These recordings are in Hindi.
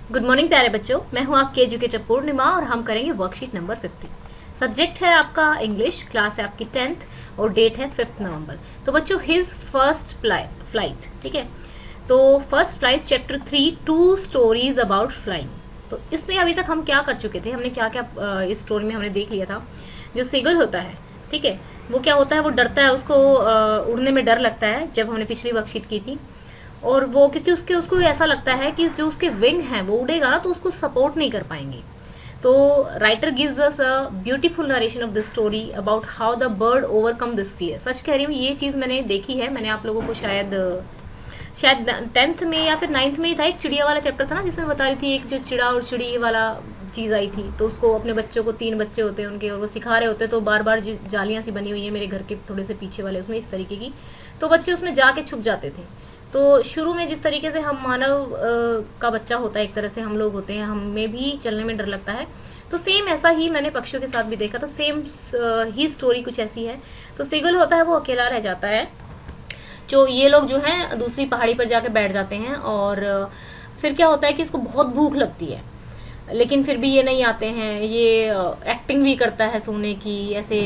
गुड मॉर्निंग प्यारे बच्चों, मैं हूं आपकी एजुकेटर पूर्णिमा और हम करेंगे वर्कशीट नंबर 50। सब्जेक्ट है आपका इंग्लिश, क्लास है आपकी 10th और डेट है 5 नवंबर। तो बच्चों हिज फर्स्ट फ्लाइट, ठीक है। तो first flight chapter 3 2 stories about flying. तो इसमें अभी तक हम क्या कर चुके थे, हमने क्या क्या इस स्टोरी में हमने देख लिया था। जो सीगल होता है, ठीक है, वो क्या होता है, वो डरता है, उसको उड़ने में डर लगता है, जब हमने पिछली वर्कशीट की थी। और वो क्योंकि उसको ऐसा लगता है कि जो उसके विंग हैं वो उड़ेगा ना तो उसको सपोर्ट नहीं कर पाएंगे। तो writer gives us a beautiful narration of the story about how the bird overcome this fear. सच कह रही हूँ, ये चीज़ मैंने देखी है। मैंने आप लोगों को शायद 10th में या फिर 9th में ही था, एक चिड़िया वाला चैप्टर था ना, जिसमें बता रही थी एक जो चिड़ा और चिड़ी वाला चीज़ आई थी। तो उसको अपने बच्चों को, 3 बच्चे होते हैं उनके, और वो सिखा रहे होते हैं। तो बार बार जालियाँ सी बनी हुई है मेरे घर के थोड़े से पीछे वाले, उसमें इस तरीके की। तो बच्चे उसमें जाके छुप जाते थे। तो शुरू में जिस तरीके से हम मानव का बच्चा होता है, एक तरह से हम लोग होते हैं, हमें भी चलने में डर लगता है। तो सेम ऐसा ही मैंने पक्षियों के साथ भी देखा। तो सेम ही स्टोरी कुछ ऐसी है। तो सीगल होता है, वो अकेला रह जाता है। जो ये लोग जो हैं दूसरी पहाड़ी पर जाके बैठ जाते हैं। और फिर क्या होता है कि इसको बहुत भूख लगती है, लेकिन फिर भी ये नहीं आते हैं। ये एक्टिंग भी करता है सोने की, ऐसे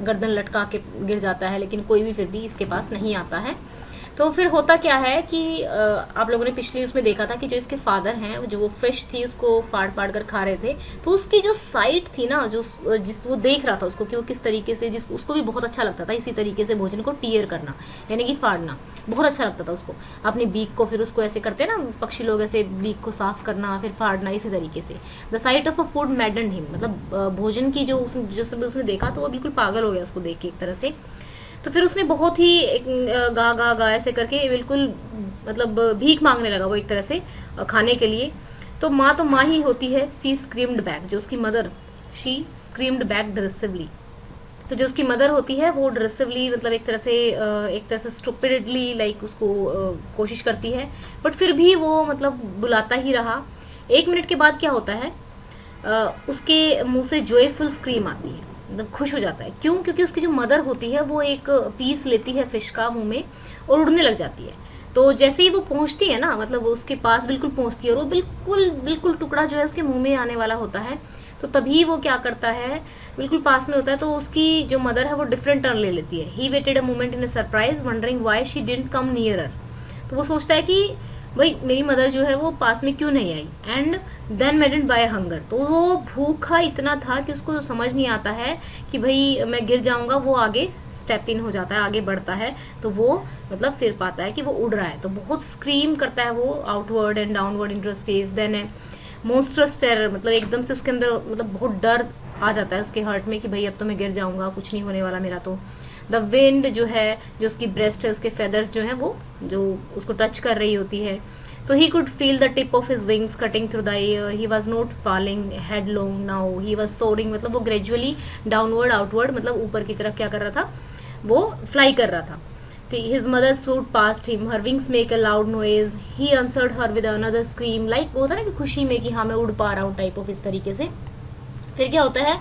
गर्दन लटका के गिर जाता है, लेकिन कोई भी फिर भी इसके पास नहीं आता है। तो फिर होता क्या है कि आप लोगों ने पिछली उसमें देखा था कि जो इसके फादर हैं, जो वो फिश थी उसको फाड़ फाड़ कर खा रहे थे। तो उसकी जो साइट थी ना, जो जिस वो देख रहा था उसको कि वो किस तरीके से, जिस उसको भी बहुत अच्छा लगता था इसी तरीके से भोजन को टीयर करना, यानी कि फाड़ना बहुत अच्छा लगता था उसको। अपनी बीक को फिर उसको ऐसे करते ना पक्षी लोग, ऐसे बीक को साफ करना फिर फाड़ना, इसी तरीके से। The site of a food मैडन him, मतलब भोजन की जो उसने देखा तो वो बिल्कुल पागल हो गया उसको देख के एक तरह से। तो फिर उसने बहुत ही गा गा गा ऐसे करके बिल्कुल मतलब भीख मांगने लगा वो एक तरह से खाने के लिए। तो माँ ही होती है। सी स्क्रीम्ड बैक, जो उसकी मदर, शी स्क्रीम्ड बैक ड्रेसिवली। तो जो उसकी मदर होती है वो ड्रेसिवली, मतलब एक तरह से स्टूपिडली लाइक उसको कोशिश करती है। बट फिर भी वो मतलब बुलाता ही रहा। 1 मिनट के बाद क्या होता है, उसके मुंह से जॉयफुल स्क्रीम आती है, मतलब खुश हो जाता है। क्यों? क्योंकि उसकी जो मदर होती है वो एक पीस लेती है फिश का मुंह में और उड़ने लग जाती है। तो जैसे ही वो पहुंचती है ना, मतलब उसके पास बिल्कुल पहुंचती है और वो बिल्कुल बिल्कुल टुकड़ा जो है उसके मुंह में आने वाला होता है। तो तभी वो क्या करता है, बिल्कुल पास में होता है, तो उसकी जो मदर है वो डिफरेंट टर्न ले लेती है। He waited a moment in a surprise wondering why she didn't come nearer. तो वो सोचता है कि भाई मेरी मदर जो है वो पास में क्यों नहीं आई। एंड देन मेडेड बाय हंगर, तो वो भूखा इतना था कि उसको समझ नहीं आता है कि भाई मैं गिर जाऊंगा। वो आगे स्टेप इन हो जाता है, आगे बढ़ता है। तो वो मतलब फिर पाता है कि वो उड़ रहा है। तो बहुत स्क्रीम करता है वो outward and downward into space. Then है मोस्ट्रस टेरर, मतलब एकदम से उसके अंदर मतलब बहुत डर आ जाता है उसके हार्ट में कि भाई अब तो मैं गिर जाऊंगा, कुछ नहीं होने वाला मेरा। तो द विंड जो है, जो उसकी ब्रेस्ट है, उसके फेदर्स जो है वो जो उसको टच कर रही होती है। तो he could feel the tip of his wings cutting through the air. He was not falling headlong now, he was soaring, मतलब वो ग्रेजुअली डाउनवर्ड आउटवर्ड, मतलब ऊपर की तरफ क्या कर रहा था, वो फ्लाई कर रहा था। His mother soared past him, her wings make a loud noise. He answered her with another scream, like वो होता ना कि खुशी में कि हाँ मैं उड़ पा रहा हूँ टाइप ऑफ, इस तरीके से। फिर क्या होता है,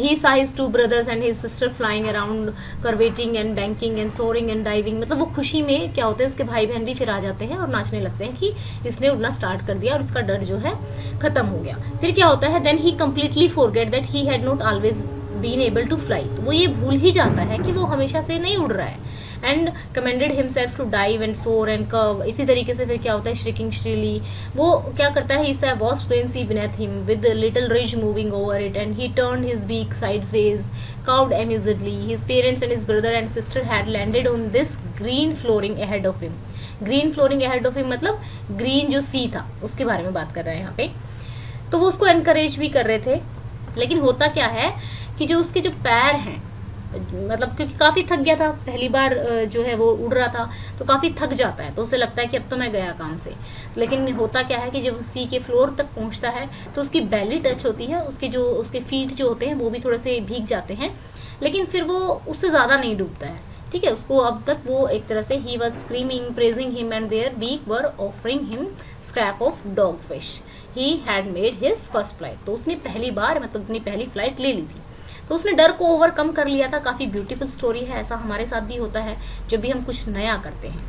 he saw his 2 brothers and his sister flying around, curvating and banking and soaring and diving। मतलब वो खुशी में क्या होता है, उसके भाई बहन भी फिर आ जाते हैं और नाचने लगते हैं कि इसने उड़ना स्टार्ट कर दिया और इसका डर जो है खत्म हो गया। फिर क्या होता है, then he completely forget that he had not always been able to fly। तो वो ये भूल ही जाता है कि वो हमेशा से नहीं उड़ रहा है। And commanded himself to dive and soar and curve. इसी तरीके से फिर क्या होता है, श्रिकिंग श्रीली, वो क्या करता है, इस vast green sea beneath him with a little ridge moving over it, and he turned his beak sideways, cawed amusedly. His parents and his brother and sister had landed on this green flooring ahead of him। Green flooring ahead of him मतलब ग्रीन जो सी था उसके बारे में बात कर रहे हैं यहाँ पे। तो वो उसको एनकरेज भी कर रहे थे। लेकिन होता क्या है कि जो उसके जो पैर हैं, मतलब क्योंकि काफ़ी थक गया था, पहली बार जो है वो उड़ रहा था, तो काफ़ी थक जाता है। तो उसे लगता है कि अब तो मैं गया काम से। लेकिन होता क्या है कि जब सी के फ्लोर तक पहुंचता है तो उसकी बैली टच होती है, उसके फीट जो होते हैं वो भी थोड़े से भीग जाते हैं। लेकिन फिर वो उससे ज़्यादा नहीं डूबता है, ठीक है। उसको अब तक वो एक तरह से ही was screaming praising him and their beak were offering him scrap of dog fish. He had made his first flight. तो उसने पहली बार मतलब अपनी पहली फ्लाइट ले ली थी। तो उसने डर को ओवरकम कर लिया था। काफ़ी ब्यूटीफुल स्टोरी है। ऐसा हमारे साथ भी होता है जब भी हम कुछ नया करते हैं।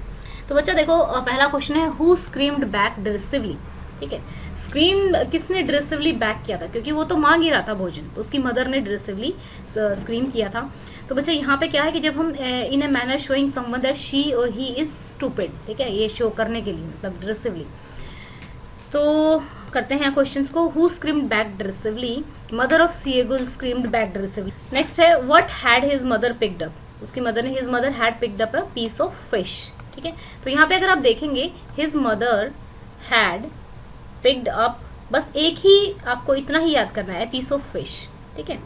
तो बच्चा देखो, पहला क्वेश्चन है हु स्क्रीम्ड बैक डिरेसिवली। ठीक है। स्क्रीम किसने ड्रेसिवली बैक किया था, क्योंकि वो तो मांग ही रहा था भोजन, तो उसकी मदर ने ड्रेसिवली स्क्रीम किया था। तो बच्चा यहाँ पे क्या है कि जब हम in a manner showing someone that she और ही इज स्टूपिड, ठीक है, ये शो करने के लिए मतलब ड्रेसिवली। तो करते हैं क्वेश्चंस को। Who screamed back derisively, mother of seagull screamed back derisively. Next है what had his mother picked up, उसकी मदर ने, his mother had picked up a piece of fish, ठीक है। तो यहाँ पे अगर आप देखेंगे his mother had picked up, बस एक ही आपको इतना ही याद करना है, पीस ऑफ फिश, ठीक है।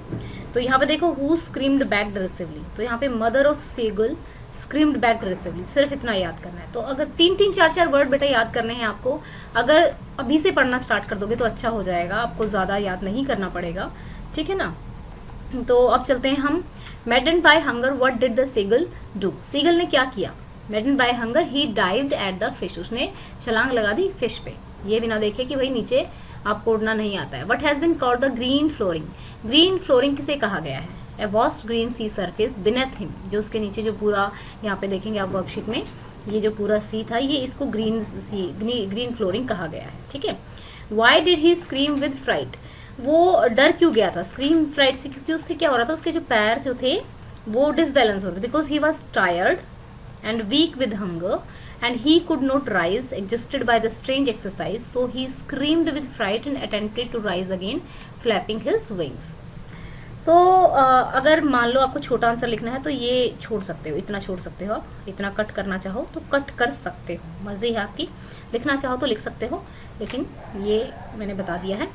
तो यहाँ पे देखो हु स्क्रीम्ड बैक ड्रेसिवली, तो यहाँ पे मदर ऑफ सेगुल स्क्रीम्ड बैक ड्रेसिवली, सिर्फ इतना याद करना है। तो अगर 3-3 4-4 वर्ड बेटा याद करने हैं आपको, अगर अभी से पढ़ना स्टार्ट कर दोगे तो अच्छा हो जाएगा, आपको ज़्यादा याद नहीं करना पड़ेगा, ठीक है ना। तो अब चलते हैं हम। Maddened by hunger what did the seagull do, seagull ने क्या किया, maddened by hunger he dived at the fish, उसने छलांग लगा दी फिश पे, ये बिना देखे कि भाई नीचे आपको उड़ना नहीं आता है। What has been called the green flooring, green flooring किसे कहा गया है, a vast green sea surface beneath him, जो उसके नीचे जो पूरा यहाँ पे देखेंगे आप वर्कशीट में, ये जो पूरा सी था ये इसको ग्रीन सी ग्रीन फ्लोरिंग कहा गया है, ठीक है। Why did he scream with fright, वो डर क्यों गया था स्क्रीम फ्राइट से, क्योंकि उससे क्या हो रहा था, उसके जो पैर जो थे वो डिसबैलेंस हो रहे थे, because he was tired and weak with hunger and he could not rise, exhausted by the strange exercise, so he screamed with fright and attempted to rise again, flapping his wings. तो अगर मान लो आपको छोटा आंसर लिखना है तो ये छोड़ सकते हो, इतना छोड़ सकते हो आप, इतना कट करना चाहो तो कट कर सकते हो, मर्जी है आपकी, लिखना चाहो तो लिख सकते हो, लेकिन ये मैंने बता दिया है।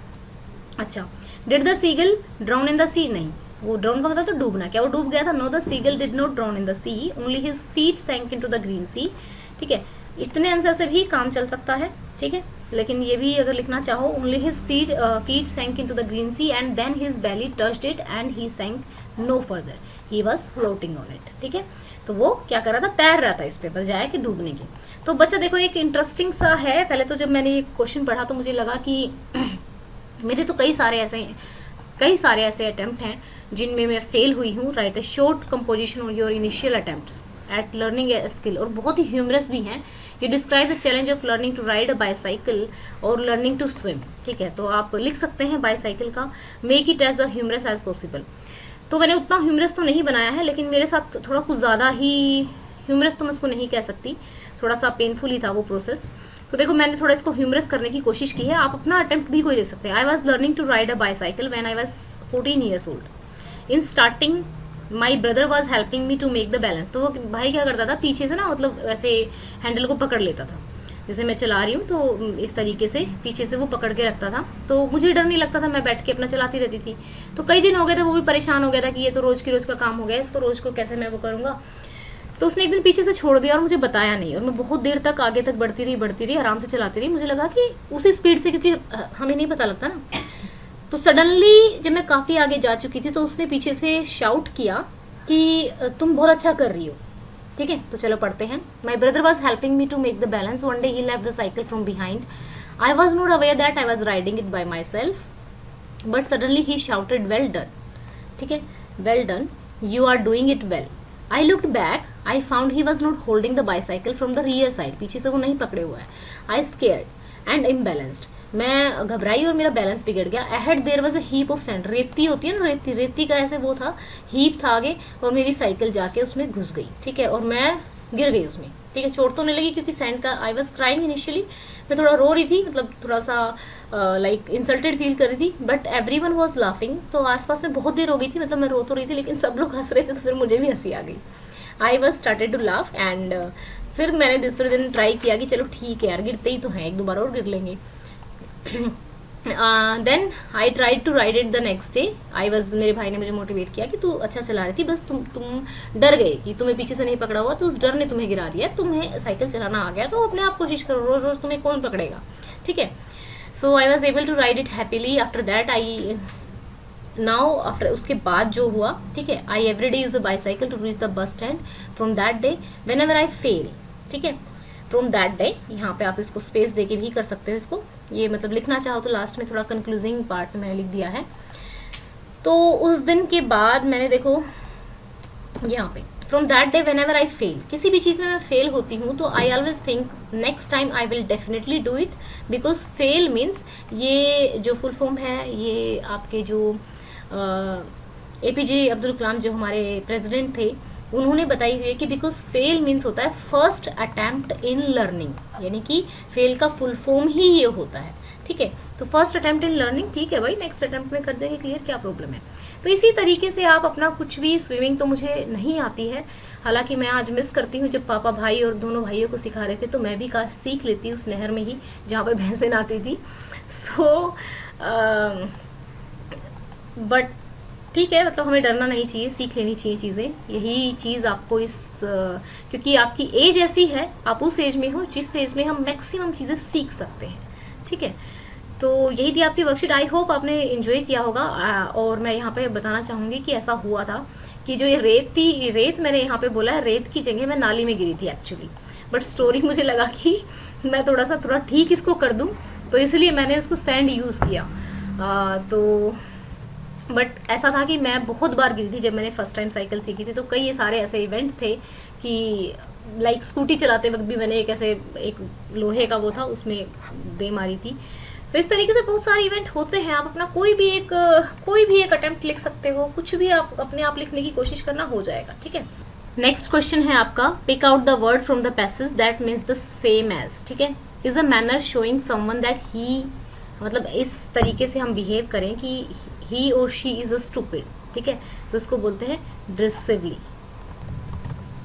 अच्छा, did the seagull drown in the sea, नहीं, वो ड्राउन का मतलब तो डूबना, क्या वो डूब गया था, no the seagull did not drown in the sea, only his feet sank into the green sea, ठीक है। इतने आंसर से भी काम चल सकता है, ठीक है, लेकिन ये भी अगर लिखना चाहो, only his feet sank into the green sea and then his belly touched it and he sank no further, he was floating on it, ठीक है। तो वो क्या कर रहा था, तैर रहा था इस पे, बजाय कि डूबने की। तो बच्चा देखो एक इंटरेस्टिंग सा है, पहले तो जब मैंने ये क्वेश्चन पढ़ा तो मुझे लगा कि मेरे तो कई सारे ऐसे अटेम्प्ट हैं जिनमें मैं फेल हुई हूँ। Write a short composition on your initial attempts at learning a skill, और बहुत ही ह्यूमरस भी हैं। You describe the challenge of learning to ride a bicycle और लर्निंग टू स्विम, ठीक है। तो आप लिख सकते हैं बाईसाइकिल का, make it as a humorous as possible. तो मैंने उतना ह्यूमरस तो नहीं बनाया है, लेकिन मेरे साथ थोड़ा कुछ ज़्यादा ही ह्यूमरस तो मैं उसको नहीं कह सकती, थोड़ा सा पेनफुल ही था वो प्रोसेस। तो देखो मैंने थोड़ा इसको ह्यूमरस करने की कोशिश की है, आप अपना अटेम्प्ट भी कोई ले सकते हैं। I was learning to ride a bicycle when I was 14 years old. In starting, my brother was helping me to make the balance. तो वो भाई क्या करता था, पीछे से ना मतलब ऐसे हैंडल को पकड़ लेता था, जैसे मैं चला रही हूँ तो इस तरीके से पीछे से वो पकड़ के रखता था, तो मुझे डर नहीं लगता था, मैं बैठ के अपना चलाती रहती थी। तो कई दिन हो गए थे, वो भी परेशान हो गया था कि ये तो रोज़ की रोज़ का काम हो गया, इसको रोज़ को कैसे मैं वो करूँगा। तो उसने एक दिन पीछे से छोड़ दिया और मुझे बताया नहीं, और मैं बहुत देर तक आगे तक बढ़ती रही, आराम से चलाती रही। मुझे लगा कि उसी स्पीड से, क्योंकि हमें नहीं पता लगता ना, तो सडनली जब मैं काफ़ी आगे जा चुकी थी तो उसने पीछे से शाउट किया कि तुम बहुत अच्छा कर रही हो, ठीक है। तो चलो पढ़ते हैं। My brother was helping me to make the balance, one day he left the cycle from behind, I was not aware that I was riding it by myself, but suddenly he shouted well done, ठीक है, well done, you are doing it well. I looked back, I found he was not holding the bicycle from the rear side, पीछे से वो नहीं पकड़े हुआ है। आई स्केयर्ड एंड इम्बैलेंस्ड, मैं घबराई और मेरा बैलेंस बिगड़ गया। Ahead there was a heap of sand, रेती होती है ना, रेती का ऐसे वो था, हीप था आगे, और मेरी साइकिल जाके उसमें घुस गई, ठीक है, और मैं गिर गई उसमें, ठीक है। चोट तो नहीं लगी क्योंकि सैंड का, आई वाज क्राइंग इनिशियली, मैं थोड़ा रो रही थी, मतलब थोड़ा सा लाइक इंसल्टेड फील कर रही थी, बट एवरीवन वाज लाफिंग। तो आसपास में बहुत देर हो गई थी, मतलब मैं रो तो रही थी लेकिन सब लोग हंस रहे थे, तो फिर मुझे भी हंसी आ गई। I was started to laugh and फिर मैंने दूसरे दिन ट्राई किया कि चलो ठीक है यार, गिरते ही तो हैं, एक दो बार और गिर लेंगे। Then I tried to ride it the next day. I was, मेरे भाई ने मुझे मोटिवेट किया कि तू अच्छा चला रही थी, बस तुम डर गए कि तुम्हें पीछे से नहीं पकड़ा हुआ, तो उस डर ने तुम्हें गिरा दिया, तुम्हें साइकिल चलाना आ गया तो अपने आप कोशिश करो, रोज रोज तुम्हें कौन पकड़ेगा, ठीक है। So I was able to ride it happily. After that I now after, उसके बाद जो हुआ, ठीक है, I every day use a bicycle to reach the bus stand. From that day whenever I fell, ठीक है, फ्रॉम दैट डे, यहाँ पे आप इसको स्पेस दे के भी कर सकते हो इसको, ये मतलब लिखना चाहो तो लास्ट में थोड़ा कंक्लूजिंग पार्ट मैंने लिख दिया है। तो उस दिन के बाद मैंने देखो यहाँ पे from that day whenever I fail, किसी भी चीज़ में मैं फेल होती हूँ तो I always think next time I will definitely do it, because fail means, ये जो फुल फॉर्म है, ये आपके जो APJ अब्दुल कलाम जो हमारे प्रेसिडेंट थे, उन्होंने बताई हुई है कि बिकॉज फेल मीन्स होता है फर्स्ट अटेम्प्ट इन लर्निंग, यानी कि फेल का फुल फॉर्म ही ये होता है, ठीक है। तो फर्स्ट अटेम्प्ट इन लर्निंग, ठीक है भाई, नेक्स्ट अटेम्प्ट में कर देंगे क्लियर, क्या प्रॉब्लम है। तो इसी तरीके से आप अपना कुछ भी, स्विमिंग तो मुझे नहीं आती है, हालांकि मैं आज मिस करती हूँ, जब पापा भाई और दोनों भाइयों को सिखा रहे थे तो मैं भी काश सीख लेती उस नहर में ही जहाँ पे भैंसें नहाती थी। सो बट ठीक है, मतलब हमें डरना नहीं चाहिए, सीख लेनी चाहिए चीज़ें, यही चीज़ आपको क्योंकि आपकी एज ऐसी है, आप उस एज में हो जिस एज में हम मैक्सिमम चीज़ें सीख सकते हैं, ठीक है। तो यही थी आपकी वर्कशीट, आई होप आपने इन्जॉय किया होगा। और मैं यहाँ पे बताना चाहूँगी कि ऐसा हुआ था कि जो ये रेत थी, ये रेत मैंने यहाँ पे बोला है, रेत की जगह मैं नाली में गिरी थी एक्चुअली, बट स्टोरी मुझे लगा कि मैं थोड़ा ठीक इसको कर दूँ, तो इसलिए मैंने उसको सैंड यूज़ किया। तो बट ऐसा था कि मैं बहुत बार गिरी थी जब मैंने फर्स्ट टाइम साइकिल सीखी थी, तो कई ये सारे ऐसे इवेंट थे कि लाइक स्कूटी चलाते वक्त भी मैंने एक लोहे का वो था, उसमें दे मारी थी। तो इस तरीके से बहुत सारे इवेंट होते हैं, आप अपना कोई भी एक अटेम्प्ट लिख सकते हो, कुछ भी आप अपने आप लिखने की कोशिश करना, हो जाएगा, ठीक है। नेक्स्ट क्वेश्चन है आपका, pick out the word from the passage that means the same as, ठीक है। Is a manner showing someone that he, मतलब इस तरीके से हम बिहेव करें कि ही और शी इज अ स्टूपिड, ठीक है, तो उसको बोलते हैं डिसिवली,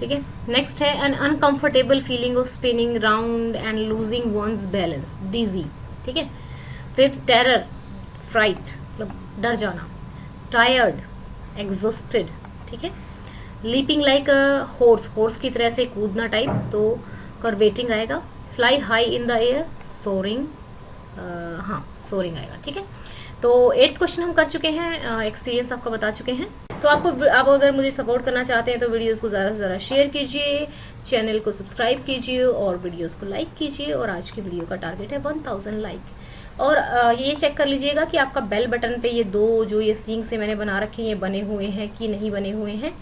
ठीक है। नेक्स्ट है an uncomfortable feeling of spinning round and losing once balance, dizzy, ठीक है। फिर टेरर, फ्राइट, मतलब डर जाना, टायर्ड, एग्जॉस्टेड, ठीक है। लीपिंग लाइक अ हॉर्स की तरह से कूदना टाइप, तो कर्वेटिंग आएगा। Fly high in the air, soaring, हाँ सोरिंग आएगा, ठीक है। तो 8th क्वेश्चन हम कर चुके हैं, एक्सपीरियंस आपका बता चुके हैं। तो आप अगर मुझे सपोर्ट करना चाहते हैं तो वीडियोस को ज़्यादा से ज़्यादा शेयर कीजिए, चैनल को सब्सक्राइब कीजिए और वीडियोस को लाइक कीजिए। और आज की वीडियो का टारगेट है 1000 लाइक। और ये चेक कर लीजिएगा कि आपका बेल बटन पे ये 2 जो ये सींग से मैंने बना रखे हैं, ये बने हुए हैं कि नहीं बने हुए हैं।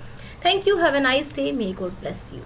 Thank you, have a nice day, may God bless you.